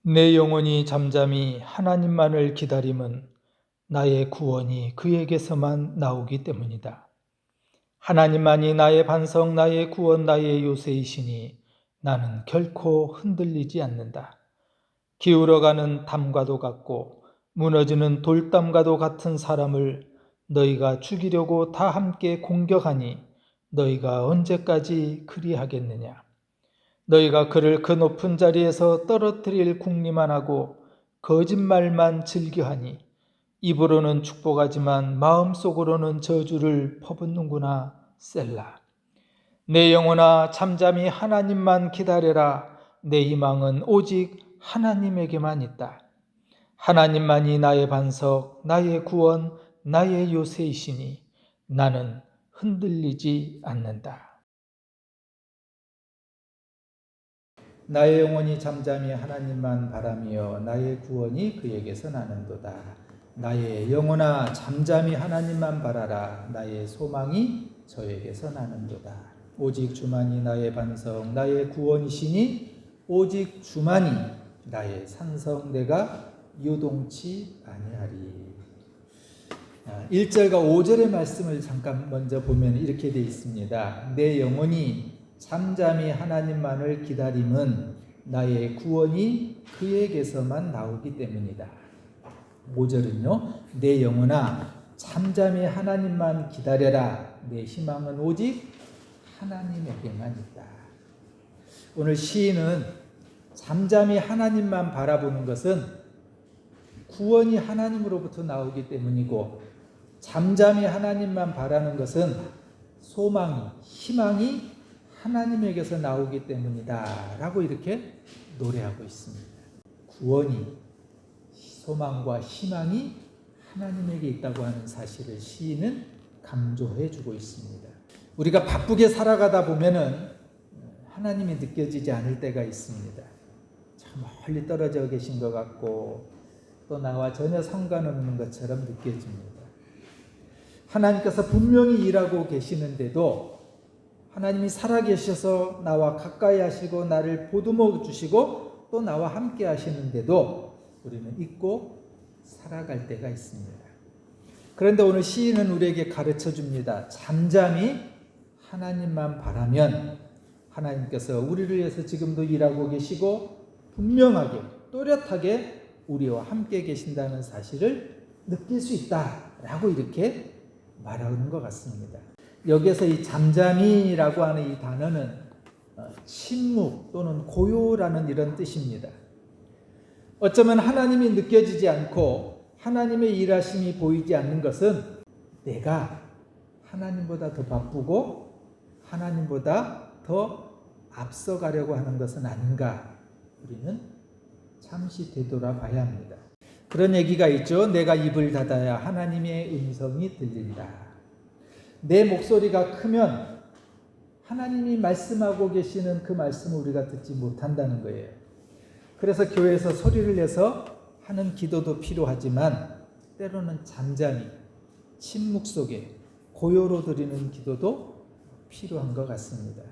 내 영혼이 잠잠히 하나님만을 기다림은 나의 구원이 그에게서만 나오기 때문이다. 하나님만이 나의 반석, 나의 구원, 나의 요새이시니 나는 결코 흔들리지 않는다. 기울어가는 담과도 같고 무너지는 돌담과도 같은 사람을 너희가 죽이려고 다 함께 공격하니 너희가 언제까지 그리하겠느냐. 너희가 그를 그 높은 자리에서 떨어뜨릴 궁리만 하고 거짓말만 즐겨하니 입으로는 축복하지만 마음속으로는 저주를 퍼붓는구나. 셀라. 내 영혼아 잠잠히 하나님만 기다려라. 내 희망은 오직 하나님에게만 있다. 하나님만이 나의 반석, 나의 구원, 나의 요새이시니 나는 흔들리지 않는다. 나의 영혼이 잠잠히 하나님만 바라며 나의 구원이 그에게서 나는도다. 나의 영혼아 잠잠히 하나님만 바라라. 나의 소망이 저에게서 나는도다. 오직 주만이 나의 반석, 나의 구원이시니 오직 주만이 나의 산성, 내가 요동치 아니하리. 1절과 5절의 말씀을 잠깐 먼저 보면 이렇게 되어 있습니다. 내 영혼이 잠잠히 하나님만을 기다림은 나의 구원이 그에게서만 나오기 때문이다. 5절은요. 내 영혼아 잠잠히 하나님만 기다려라. 내 희망은 오직 하나님에게만 있다. 오늘 시인은 잠잠히 하나님만 바라보는 것은 구원이 하나님으로부터 나오기 때문이고, 잠잠히 하나님만 바라는 것은 소망이, 희망이 하나님에게서 나오기 때문이다 라고 이렇게 노래하고 있습니다. 구원이, 소망과 희망이 하나님에게 있다고 하는 사실을 시인은 강조해 주고 있습니다. 우리가 바쁘게 살아가다 보면은 하나님이 느껴지지 않을 때가 있습니다. 참 멀리 떨어져 계신 것 같고 또 나와 전혀 상관없는 것처럼 느껴집니다. 하나님께서 분명히 일하고 계시는데도, 하나님이 살아계셔서 나와 가까이 하시고 나를 보듬어 주시고 또 나와 함께 하시는데도 우리는 잊고 살아갈 때가 있습니다. 그런데 오늘 시인은 우리에게 가르쳐 줍니다. 잠잠히 하나님만 바라면 하나님께서 우리를 위해서 지금도 일하고 계시고 분명하게 또렷하게 우리와 함께 계신다는 사실을 느낄 수 있다라고 이렇게 말하는 것 같습니다. 여기에서 이 잠잠이라고 하는 이 단어는 침묵 또는 고요라는 이런 뜻입니다. 어쩌면 하나님이 느껴지지 않고 하나님의 일하심이 보이지 않는 것은 내가 하나님보다 더 바쁘고 하나님보다 더 앞서가려고 하는 것은 아닌가, 우리는 잠시 되돌아봐야 합니다. 그런 얘기가 있죠. 내가 입을 닫아야 하나님의 음성이 들린다. 내 목소리가 크면 하나님이 말씀하고 계시는 그 말씀을 우리가 듣지 못한다는 거예요. 그래서 교회에서 소리를 내서 하는 기도도 필요하지만 때로는 잠잠히 침묵 속에 고요로 드리는 기도도 필요한 것 같습니다.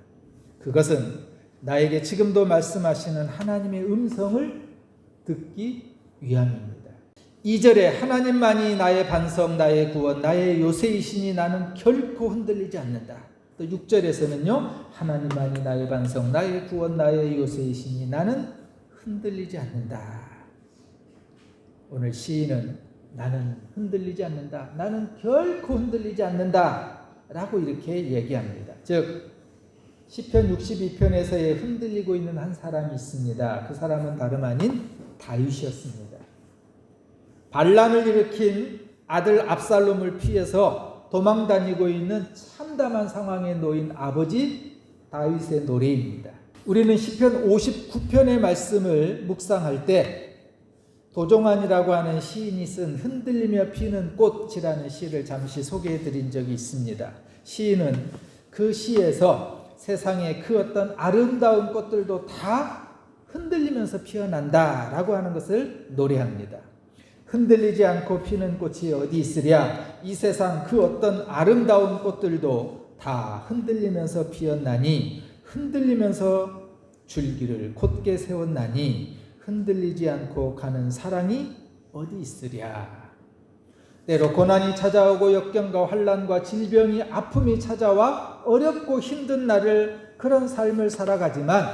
그것은 나에게 지금도 말씀하시는 하나님의 음성을 듣기 위함입니다. 2절에 하나님만이 나의 반석, 나의 구원, 나의 요새이시니 나는 결코 흔들리지 않는다. 또 6절에서는요. 하나님만이 나의 반석, 나의 구원, 나의 요새이시니 나는 흔들리지 않는다. 오늘 시인은 나는 흔들리지 않는다, 나는 결코 흔들리지 않는다 라고 이렇게 얘기합니다. 즉 시편 62편에서의 흔들리고 있는 한 사람이 있습니다. 그 사람은 다름 아닌 다윗이었습니다. 반란을 일으킨 아들 압살롬을 피해서 도망다니고 있는 참담한 상황에 놓인 아버지 다윗의 노래입니다. 우리는 시편 59편의 말씀을 묵상할 때 도종환이라고 하는 시인이 쓴 흔들리며 피는 꽃이라는 시를 잠시 소개해 드린 적이 있습니다. 시인은 그 시에서 세상의 그 어떤 아름다운 꽃들도 다 흔들리면서 피어난다라고 하는 것을 노래합니다. 흔들리지 않고 피는 꽃이 어디 있으랴. 이 세상 그 어떤 아름다운 꽃들도 다 흔들리면서 피었나니 흔들리면서 줄기를 곧게 세웠나니 흔들리지 않고 가는 사랑이 어디 있으랴. 때로 고난이 찾아오고 역경과 환난과 질병이 아픔이 찾아와 어렵고 힘든 날을 그런 삶을 살아가지만,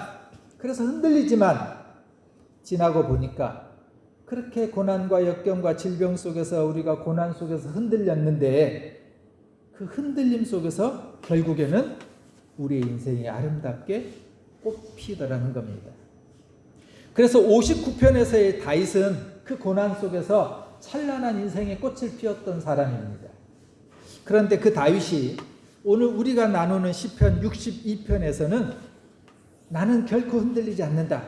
그래서 흔들리지만 지나고 보니까 그렇게 고난과 역경과 질병 속에서 우리가 고난 속에서 흔들렸는데 그 흔들림 속에서 결국에는 우리의 인생이 아름답게 꽃피더라는 겁니다. 그래서 59편에서의 다윗은 그 고난 속에서 찬란한 인생의 꽃을 피웠던 사람입니다. 그런데 그 다윗이 오늘 우리가 나누는 시편 62편에서는 나는 결코 흔들리지 않는다,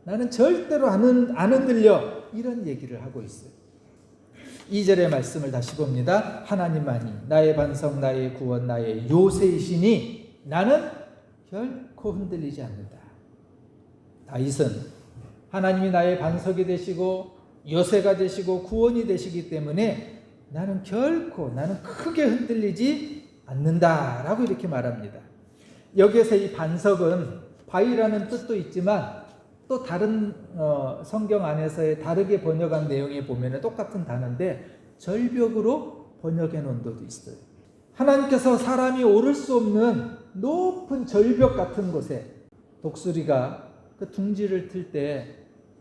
나는 절대로 안 흔들려, 이런 얘기를 하고 있어요. 2절의 말씀을 다시 봅니다. 하나님만이 나의 반석, 나의 구원, 나의 요새이시니 나는 결코 흔들리지 않는다. 다윗은 하나님이 나의 반석이 되시고 요새가 되시고 구원이 되시기 때문에 나는 크게 흔들리지 않는다라고 이렇게 말합니다. 여기에서 이 반석은 바위라는 뜻도 있지만 또 다른 성경 안에서의 다르게 번역한 내용에 보면 똑같은 단어인데 절벽으로 번역해 놓은 데도 있어요. 하나님께서 사람이 오를 수 없는 높은 절벽 같은 곳에, 독수리가 그 둥지를 틀 때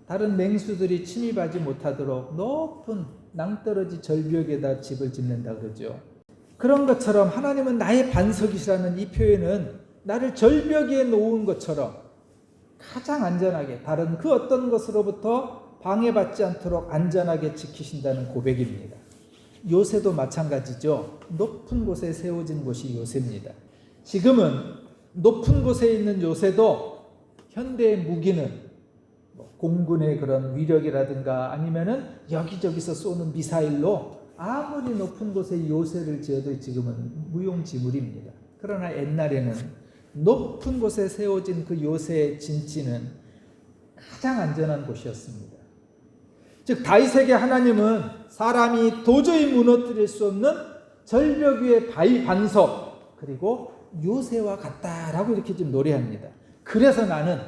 다른 맹수들이 침입하지 못하도록 높은 낭떠러지 절벽에다 집을 짓는다 그러죠. 그런 것처럼 하나님은 나의 반석이시라는 이 표현은 나를 절벽 위에 놓은 것처럼 가장 안전하게, 다른 그 어떤 것으로부터 방해받지 않도록 안전하게 지키신다는 고백입니다. 요새도 마찬가지죠. 높은 곳에 세워진 곳이 요새입니다. 지금은 높은 곳에 있는 요새도 현대의 무기는 공군의 그런 위력이라든가 아니면은 여기저기서 쏘는 미사일로 아무리 높은 곳에 요새를 지어도 지금은 무용지물입니다. 그러나 옛날에는 높은 곳에 세워진 그 요새의 진지는 가장 안전한 곳이었습니다. 즉 다윗에게 하나님은 사람이 도저히 무너뜨릴 수 없는 절벽 위의 바위 반석 그리고 요새와 같다라고 이렇게 지금 노래합니다. 그래서 나는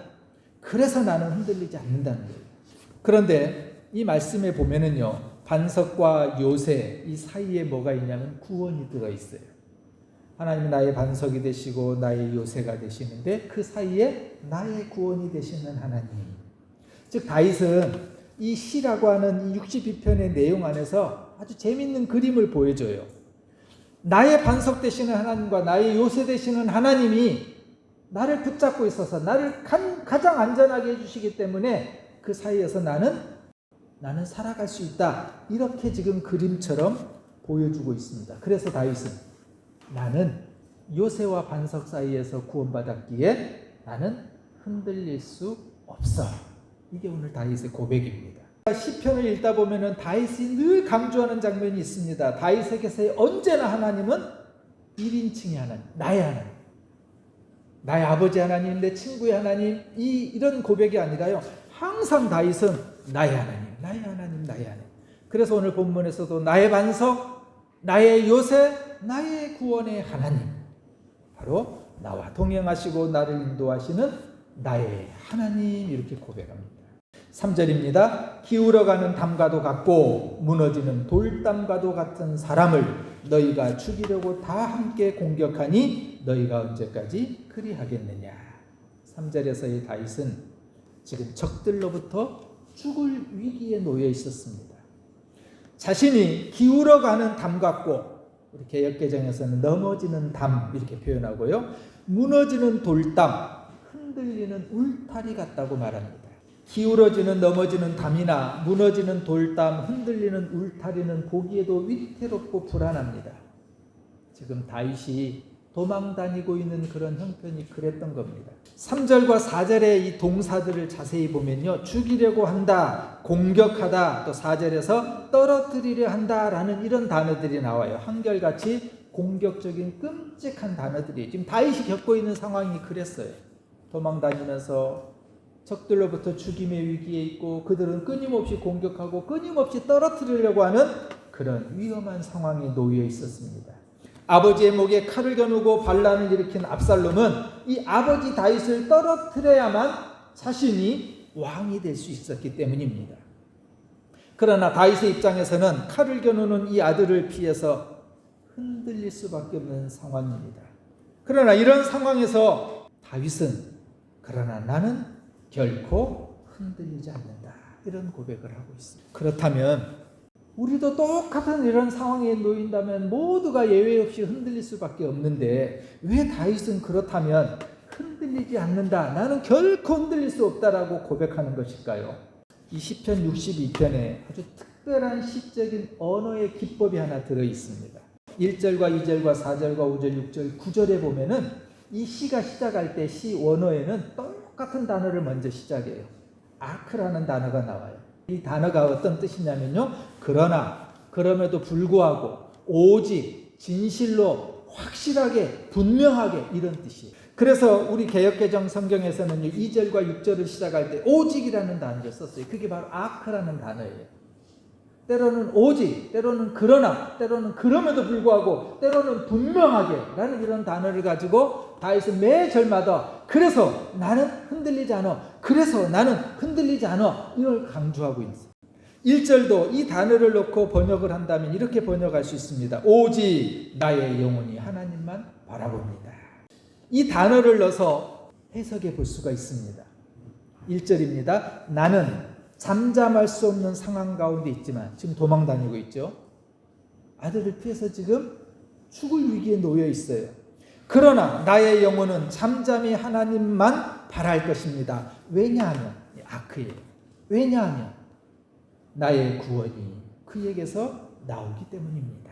흔들리지 않는다는 거예요. 그런데 이 말씀에 보면은요, 반석과 요새 이 사이에 뭐가 있냐면 구원이 들어있어요. 하나님은 나의 반석이 되시고 나의 요새가 되시는데 그 사이에 나의 구원이 되시는 하나님. 즉 다윗은 이 시라고 하는 이 62편의 내용 안에서 아주 재밌는 그림을 보여줘요. 나의 반석 되시는 하나님과 나의 요새 되시는 하나님이 나를 붙잡고 있어서 나를 가장 안전하게 해주시기 때문에 그 사이에서 나는 살아갈 수 있다. 이렇게 지금 그림처럼 보여주고 있습니다. 그래서 다윗은 나는 요새와 반석 사이에서 구원받았기에 나는 흔들릴 수 없어. 이게 오늘 다윗의 고백입니다. 시편을 읽다 보면은 다윗이 늘 강조하는 장면이 있습니다. 다윗에게서 언제나 하나님은 1인칭의 하나님, 나의 하나님. 나의 아버지 하나님, 내 친구의 하나님, 이런 고백이 아니라요. 항상 다윗은 나의 하나님, 나의 하나님, 나의 하나님. 그래서 오늘 본문에서도 나의 반석, 나의 요새, 나의 구원의 하나님. 바로 나와 동행하시고 나를 인도하시는 나의 하나님, 이렇게 고백합니다. 3절입니다. 기울어가는 담과도 같고 무너지는 돌담과도 같은 사람을 너희가 죽이려고 다 함께 공격하니 너희가 언제까지 그리하겠느냐. 3절에서의 다윗은 지금 적들로부터 죽을 위기에 놓여 있었습니다. 자신이 기울어가는 담 같고, 우리 개역개정에서는 넘어지는 담 이렇게 표현하고요, 무너지는 돌담, 흔들리는 울타리 같다고 말합니다. 기울어지는 넘어지는 담이나 무너지는 돌담, 흔들리는 울타리는 보기에도 위태롭고 불안합니다. 지금 다윗이 도망다니고 있는 그런 형편이 그랬던 겁니다. 3절과 4절의 이 동사들을 자세히 보면요, 죽이려고 한다, 공격하다, 또 4절에서 떨어뜨리려 한다라는 이런 단어들이 나와요. 한결같이 공격적인 끔찍한 단어들이 지금 다윗이 겪고 있는 상황이 그랬어요. 도망다니면서 적들로부터 죽임의 위기에 있고 그들은 끊임없이 공격하고 끊임없이 떨어뜨리려고 하는 그런 위험한 상황에 놓여 있었습니다. 아버지의 목에 칼을 겨누고 반란을 일으킨 압살롬은 이 아버지 다윗을 떨어뜨려야만 자신이 왕이 될 수 있었기 때문입니다. 그러나 다윗의 입장에서는 칼을 겨누는 이 아들을 피해서 흔들릴 수밖에 없는 상황입니다. 그러나 이런 상황에서 다윗은 그러나 나는 결코 흔들리지 않는다, 이런 고백을 하고 있습니다. 그렇다면 우리도 똑같은 이런 상황에 놓인다면 모두가 예외 없이 흔들릴 수밖에 없는데 왜 다윗은 그렇다면 흔들리지 않는다, 나는 결코 흔들릴 수 없다라고 고백하는 것일까요? 이 시편 62편에 아주 특별한 시적인 언어의 기법이 하나 들어 있습니다. 1절과 2절과 4절과 5절, 6절, 9절에 보면은 이 시가 시작할 때 시 원어에는 똑같은 단어를 먼저 시작해요. 아크라는 단어가 나와요. 이 단어가 어떤 뜻이냐면요, 그러나, 그럼에도 불구하고, 오직, 진실로, 확실하게, 분명하게, 이런 뜻이에요. 그래서 우리 개역개정 성경에서는 2절과 6절을 시작할 때 오직이라는 단어를 썼어요. 그게 바로 아크라는 단어예요. 때로는 오직, 때로는 그러나, 때로는 그럼에도 불구하고, 때로는 분명하게 라는 이런 단어를 가지고 다윗은 매 절마다 그래서 나는 흔들리지 않아, 그래서 나는 흔들리지 않아, 이걸 강조하고 있어요. 1절도 이 단어를 넣고 번역을 한다면 이렇게 번역할 수 있습니다. 오직 나의 영혼이 하나님만 바라봅니다. 이 단어를 넣어서 해석해 볼 수가 있습니다. 1절입니다. 나는 잠잠할 수 없는 상황 가운데 있지만, 지금 도망 다니고 있죠. 아들을 피해서 지금 죽을 위기에 놓여 있어요. 그러나 나의 영혼은 잠잠히 하나님만 바랄 것입니다. 왜냐하면, 아크예요. 왜냐하면 나의 구원이 그에게서 나오기 때문입니다.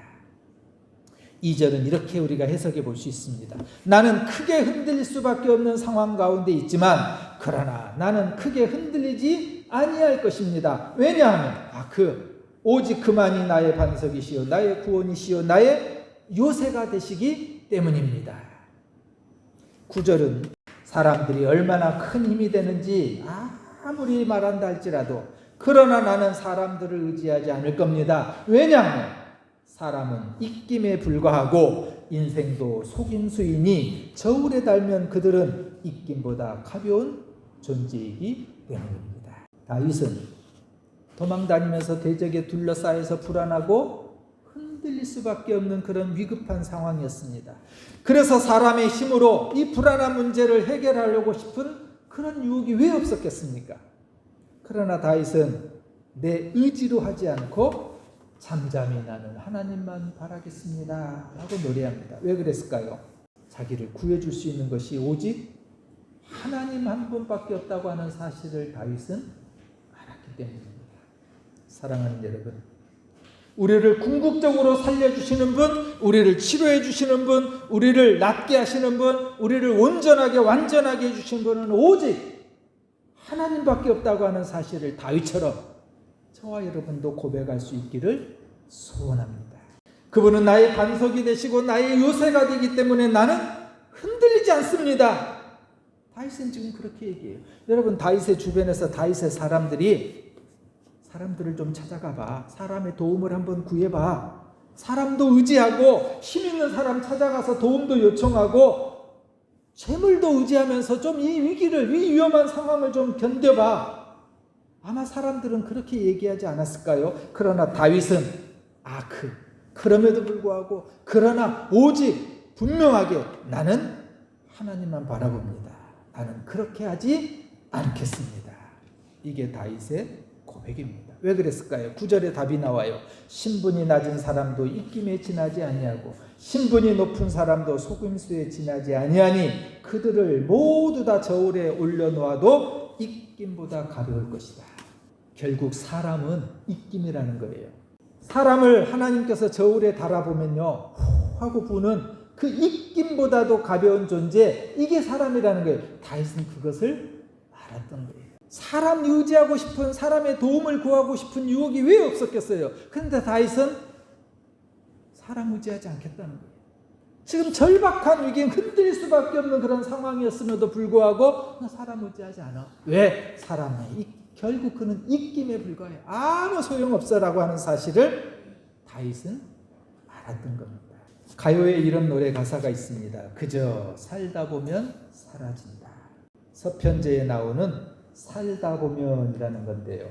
2절은 이렇게 우리가 해석해 볼 수 있습니다. 나는 크게 흔들릴 수밖에 없는 상황 가운데 있지만 그러나 나는 크게 흔들리지 아니할 것입니다. 왜냐하면 오직 그만이 나의 반석이시요 나의 구원이시요 나의 요새가 되시기 때문입니다. 9절은 사람들이 얼마나 큰 힘이 되는지 아무리 말한다 할지라도 그러나 나는 사람들을 의지하지 않을 겁니다. 왜냐하면 사람은 입김에 불과하고 인생도 속임수이니 저울에 달면 그들은 입김보다 가벼운 존재이기 때문입니다. 다윗은 도망다니면서 대적에 둘러싸여서 불안하고 흔들릴 수밖에 없는 그런 위급한 상황이었습니다. 그래서 사람의 힘으로 이 불안한 문제를 해결하려고 싶은 그런 유혹이 왜 없었겠습니까? 그러나 다윗은 내 의지로 하지 않고 잠잠히 나는 하나님만 바라겠습니다 라고 노래합니다. 왜 그랬을까요? 자기를 구해줄 수 있는 것이 오직 하나님 한 분밖에 없다고 하는 사실을 다윗은 알았기 때문입니다. 사랑하는 여러분, 우리를 궁극적으로 살려주시는 분, 우리를 치료해 주시는 분, 우리를 낫게 하시는 분, 우리를 온전하게 완전하게 해주신 분은 오직 하나님밖에 없다고 하는 사실을 다윗처럼 저와 여러분도 고백할 수 있기를 소원합니다. 그분은 나의 반석이 되시고 나의 요새가 되기 때문에 나는 흔들리지 않습니다. 다윗은 지금 그렇게 얘기해요. 여러분, 다윗의 주변에서 다윗의 사람들을 좀 찾아가 봐. 사람의 도움을 한번 구해봐. 사람도 의지하고 힘 있는 사람 찾아가서 도움도 요청하고 재물도 의지하면서 좀 이 위기를, 이 위험한 상황을 좀 견뎌봐. 아마 사람들은 그렇게 얘기하지 않았을까요? 그러나 다윗은 그럼에도 불구하고 그러나 오직 분명하게 나는 하나님만 바라봅니다. 나는 그렇게 하지 않겠습니다. 이게 다윗의 고백입니다. 왜 그랬을까요? 9절에 답이 나와요. 신분이 낮은 사람도 입김에 지나지 아니하고 신분이 높은 사람도 속임수에 지나지 아니하니 그들을 모두 다 저울에 올려놓아도 입김보다 가벼울 것이다. 결국 사람은 입김이라는 거예요. 사람을 하나님께서 저울에 달아보면요, 하고 부는 그 입김보다도 가벼운 존재, 이게 사람이라는 거예요. 다윗은 그것을 알았던 거예요. 사람 의지하고 싶은, 사람의 도움을 구하고 싶은 유혹이 왜 없었겠어요? 그런데 다윗은 사람 의지하지 않겠다는 거예요. 지금 절박한 위기에 흔들릴 수밖에 없는 그런 상황이었음에도 불구하고 나 사람 의지하지 않아. 왜? 결국 그는 입김에 불과해. 아무 소용없어라고 하는 사실을 다윗은 알았던 겁니다. 가요에 이런 노래 가사가 있습니다. 그저 살다 보면 사라진다. 서편제에 나오는 살다 보면이라는 건데요.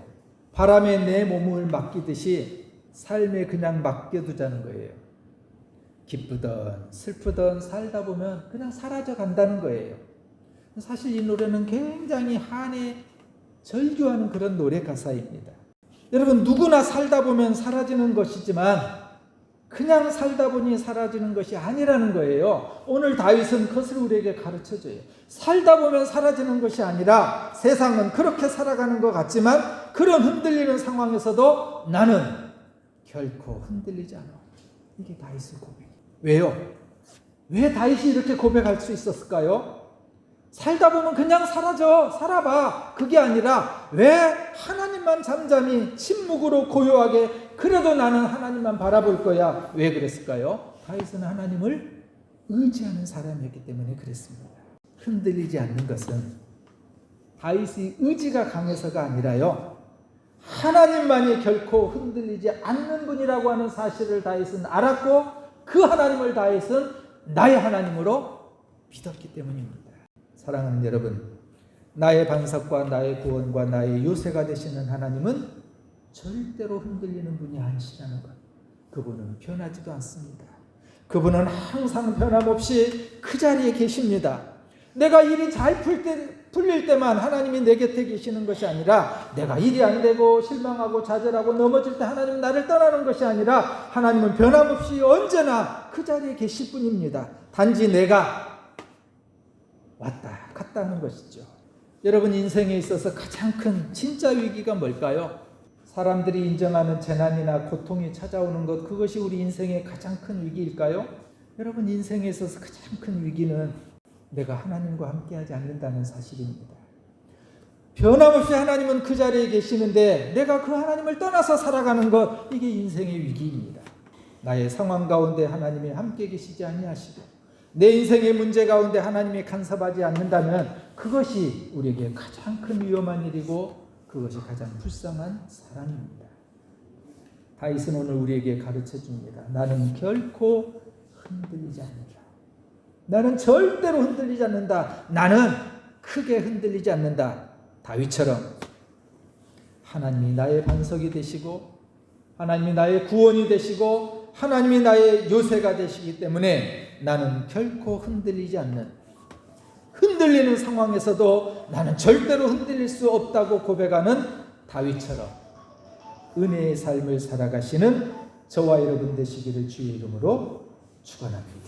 바람에 내 몸을 맡기듯이 삶에 그냥 맡겨두자는 거예요. 기쁘든 슬프든 살다 보면 그냥 사라져 간다는 거예요. 사실 이 노래는 굉장히 한에 절규하는 그런 노래 가사입니다. 여러분, 누구나 살다 보면 사라지는 것이지만 그냥 살다 보니 사라지는 것이 아니라는 거예요. 오늘 다윗은 그것을 우리에게 가르쳐줘요. 살다 보면 사라지는 것이 아니라 세상은 그렇게 살아가는 것 같지만 그런 흔들리는 상황에서도 나는 결코 흔들리지 않아. 이게 다윗의 고백이에요. 왜요? 왜 다윗이 이렇게 고백할 수 있었을까요? 살다 보면 그냥 사라져, 살아봐. 그게 아니라 왜 하나님만 잠잠히 침묵으로 고요하게 그래도 나는 하나님만 바라볼 거야. 왜 그랬을까요? 다윗은 하나님을 의지하는 사람이었기 때문에 그랬습니다. 흔들리지 않는 것은 다윗의 의지가 강해서가 아니라요, 하나님만이 결코 흔들리지 않는 분이라고 하는 사실을 다윗은 알았고 그 하나님을 다윗은 나의 하나님으로 믿었기 때문입니다. 사랑하는 여러분, 나의 반석과 나의 구원과 나의 요새가 되시는 하나님은 절대로 흔들리는 분이 아니시라는 것. 그분은 변하지도 않습니다. 그분은 항상 변함없이 그 자리에 계십니다. 내가 일이 잘 풀릴 때만 하나님이 내 곁에 계시는 것이 아니라 내가 일이 안 되고 실망하고 좌절하고 넘어질 때 하나님은 나를 떠나는 것이 아니라 하나님은 변함없이 언제나 그 자리에 계실 뿐입니다. 단지 내가 왔다 갔다 하는 것이죠. 여러분, 인생에 있어서 가장 큰 진짜 위기가 뭘까요? 사람들이 인정하는 재난이나 고통이 찾아오는 것, 그것이 우리 인생의 가장 큰 위기일까요? 여러분, 인생에 있어서 가장 큰 위기는 내가 하나님과 함께하지 않는다는 사실입니다. 변함없이 하나님은 그 자리에 계시는데 내가 그 하나님을 떠나서 살아가는 것, 이게 인생의 위기입니다. 나의 상황 가운데 하나님이 함께 계시지 아니하시고 내 인생의 문제 가운데 하나님이 간섭하지 않는다면 그것이 우리에게 가장 큰 위험한 일이고 그것이 가장 불쌍한 사랑입니다. 다윗은 오늘 우리에게 가르쳐줍니다. 나는 결코 흔들리지 않는다. 나는 절대로 흔들리지 않는다. 나는 크게 흔들리지 않는다. 다윗처럼 하나님이 나의 반석이 되시고 하나님이 나의 구원이 되시고 하나님이 나의 요새가 되시기 때문에 나는 결코 흔들리지 않는, 흔들리는 상황에서도 나는 절대로 흔들릴 수 없다고 고백하는 다윗처럼 은혜의 삶을 살아가시는 저와 여러분 되시기를 주의 이름으로 축원합니다.